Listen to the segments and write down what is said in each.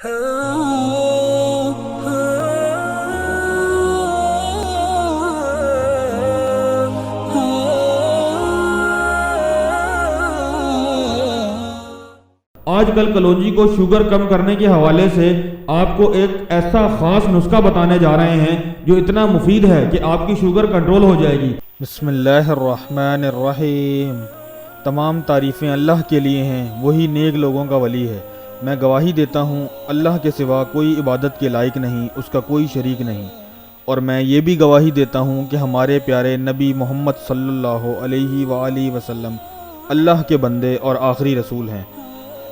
آج کل کلونجی کو شوگر کم کرنے کے حوالے سے آپ کو ایک ایسا خاص نسخہ بتانے جا رہے ہیں جو اتنا مفید ہے کہ آپ کی شوگر کنٹرول ہو جائے گی۔ بسم اللہ الرحمن الرحیم۔ تمام تعریفیں اللہ کے لیے ہیں، وہی نیک لوگوں کا ولی ہے۔ میں گواہی دیتا ہوں اللہ کے سوا کوئی عبادت کے لائق نہیں، اس کا کوئی شریک نہیں، اور میں یہ بھی گواہی دیتا ہوں کہ ہمارے پیارے نبی محمد صلی اللہ علیہ وآلہ وسلم اللہ کے بندے اور آخری رسول ہیں۔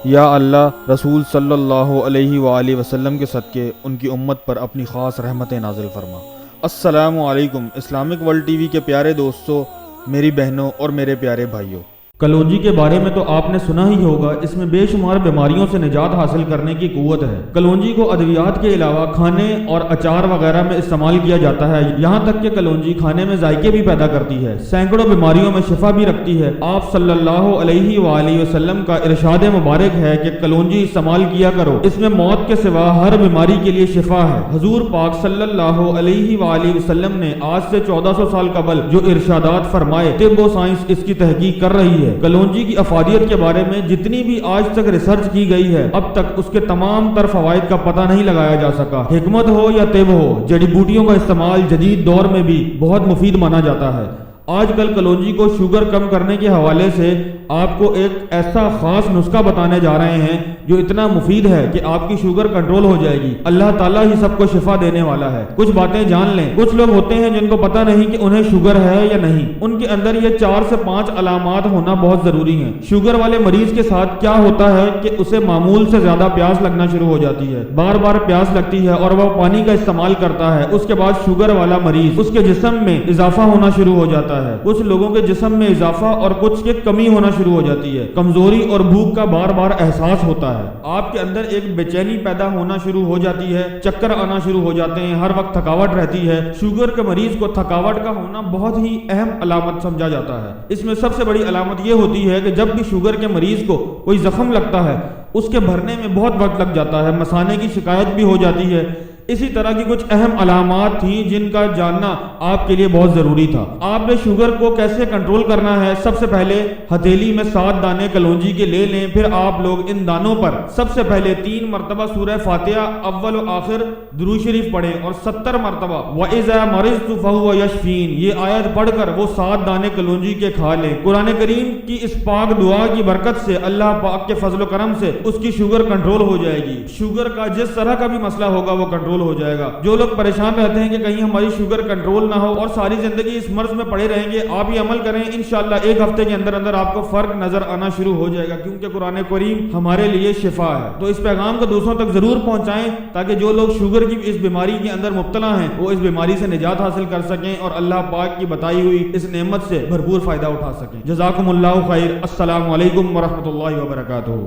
یا اللہ رسول صلی اللہ علیہ وآلہ وسلم کے صدقے ان کی امت پر اپنی خاص رحمتیں نازل فرما۔ السلام علیکم اسلامک ورلڈ ٹی وی کے پیارے دوستوں، میری بہنوں اور میرے پیارے بھائیوں۔ کلونجی کے بارے میں تو آپ نے سنا ہی ہوگا، اس میں بے شمار بیماریوں سے نجات حاصل کرنے کی قوت ہے۔ کلونجی کو ادویات کے علاوہ کھانے اور اچار وغیرہ میں استعمال کیا جاتا ہے، یہاں تک کہ کلونجی کھانے میں ذائقے بھی پیدا کرتی ہے، سینکڑوں بیماریوں میں شفا بھی رکھتی ہے۔ آپ صلی اللہ علیہ وآلہ وسلم کا ارشاد مبارک ہے کہ کلونجی استعمال کیا کرو، اس میں موت کے سوا ہر بیماری کے لیے شفا ہے۔ حضور پاک صلی اللہ علیہ وآلہ وسلم نے آج سے 1400 سال قبل جو ارشادات فرمائے، طب و سائنس اس کی تحقیق کر رہی ہے۔ کلونجی کی افادیت کے بارے میں جتنی بھی آج تک ریسرچ کی گئی ہے، اب تک اس کے تمام تر فوائد کا پتہ نہیں لگایا جا سکا۔ حکمت ہو یا طب ہو، جڑی بوٹیوں کا استعمال جدید دور میں بھی بہت مفید مانا جاتا ہے۔ آج کل کلونجی کو شوگر کم کرنے کے حوالے سے آپ کو ایک ایسا خاص نسخہ بتانے جا رہے ہیں جو اتنا مفید ہے کہ آپ کی شوگر کنٹرول ہو جائے گی۔ اللہ تعالیٰ ہی سب کو شفا دینے والا ہے۔ کچھ باتیں جان لیں۔ کچھ لوگ ہوتے ہیں جن کو پتہ نہیں کہ انہیں شوگر ہے یا نہیں، ان کے اندر یہ 4 سے 5 علامات ہونا بہت ضروری ہیں۔ شوگر والے مریض کے ساتھ کیا ہوتا ہے کہ اسے معمول سے زیادہ پیاس لگنا شروع ہو جاتی ہے، بار بار پیاس لگتی ہے اور وہ پانی کا استعمال کرتا ہے۔ اس کے بعد شوگر والا مریض، اس کے جسم میں اضافہ ہونا شروع ہو جاتا ہے، کچھ لوگوں کے جسم میں اضافہ اور کچھ کے کمی ہونا شروع ہو جاتی ہے، کمزوری اور بھوک کا بار بار احساس ہوتا ہے، آپ کے اندر ایک بے چینی پیدا ہونا شروع ہو جاتی ہے، چکر آنا شروع ہو جاتے ہیں، ہر وقت تھکاوٹ رہتی ہے۔ شوگر کے مریض کو تھکاوٹ کا ہونا بہت ہی اہم علامت سمجھا جاتا ہے۔ اس میں سب سے بڑی علامت یہ ہوتی ہے کہ جب بھی شوگر کے مریض کو کوئی زخم لگتا ہے، اس کے بھرنے میں بہت وقت لگ جاتا ہے، مسانے کی شکایت بھی ہو جاتی ہے۔ اسی طرح کی کچھ اہم علامات تھیں جن کا جاننا آپ کے لیے بہت ضروری تھا۔ آپ نے شوگر کو کیسے کنٹرول کرنا ہے؟ سب سے پہلے ہتھیلی میں 7 دانے کلونجی کے لے لیں، پھر آپ لوگ ان دانوں پر سب سے پہلے 3 مرتبہ سورہ فاتحہ اول و آخر درود شریف پڑھیں اور 70 مرتبہ وَإِذَا مَرِضْتُ فَهُوَ يَشْفِينِ یہ آیت پڑھ کر وہ 7 دانے کلونجی کے کھا لیں۔ قرآن کریم کی اس پاک دعا کی برکت سے اللہ پاک کے فضل و کرم سے اس کی شوگر کنٹرول ہو جائے گی۔ شوگر کا جس طرح کا بھی مسئلہ ہوگا وہ کنٹرول ہو جائے گا۔ جو لوگ پریشان رہتے ہیں کہ کہیں ہماری شوگر کنٹرول نہ ہو اور ساری زندگی اس مرض میں پڑے رہیں گے، آپ یہ عمل کریں، انشاءاللہ 1 ہفتے کے اندر اندر آپ کو فرق نظر آنا شروع ہو جائے گا، کیونکہ قرآن کریم ہمارے لیے شفا ہے۔ تو اس پیغام کو دوسروں تک ضرور پہنچائیں تاکہ جو لوگ شوگر کی اس بیماری کے اندر مبتلا ہیں وہ اس بیماری سے نجات حاصل کر سکیں اور اللہ پاک کی بتائی ہوئی اس نعمت سے بھرپور فائدہ اٹھا سکیں۔ جزاکم اللہ خیر۔ السلام علیکم ورحمۃ اللہ وبرکاتہ۔